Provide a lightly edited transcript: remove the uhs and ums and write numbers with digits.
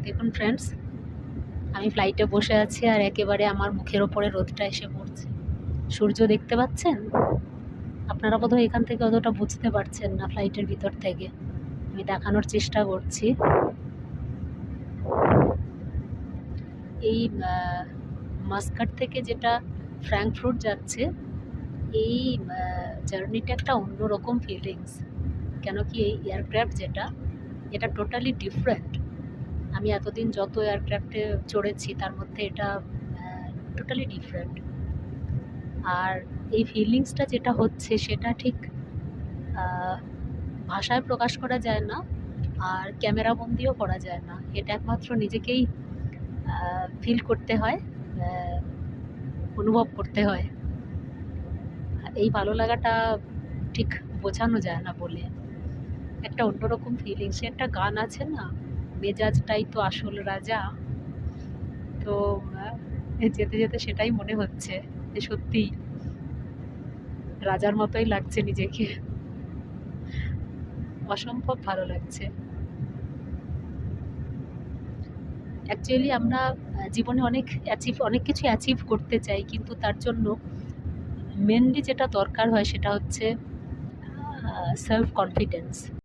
দেখুন ফ্রেন্ডস, আমি ফ্লাইটে বসে আছি আর একেবারে আমার মুখের ওপরে রোদটা এসে পড়ছে। সূর্য দেখতে পাচ্ছেন? আপনারা বোধহয় এখান থেকে অতটা বুঝতে পারছেন না, ফ্লাইটের ভিতর থেকে আমি দেখানোর চেষ্টা করছি। এই মাস্কাট থেকে যেটা ফ্র্যাঙ্কফুর্ট যাচ্ছে, এই জার্নিটা একটা অন্যরকম ফিলিংস। কেন কি এই এয়ারক্রাফট এটা টোটালি ডিফারেন্ট। আমি এতদিন যত এয়ারক্রাফটে চড়েছি তার মধ্যে এটা টোটালি ডিফারেন্ট। আর এই ফিলিংসটা যেটা হচ্ছে সেটা ঠিক ভাষায় প্রকাশ করা যায় না, আর ক্যামেরা বন্দিও করা যায় না। এটা একমাত্র নিজেকেই ফিল করতে হয়, অনুভব করতে হয়। এই ভালো লাগাটা ঠিক বোঝানো যায় না বলে। একটা অন্যরকম ফিলিংস। একটা গান আছে না, মেজাজটাই তো আসল রাজা। তো যেতে যেতে সেটাই মনে হচ্ছে যে সত্যি রাজার মতোই লাগছে নিজেকে। অসম্ভব ভালো লাগছে। অ্যাকচুয়ালি আমরা জীবনে অনেক কিছু অ্যাচিভ করতে চাই, কিন্তু তার জন্য মেনলি যেটা দরকার হয় সেটা হচ্ছে সেলফ কনফিডেন্স।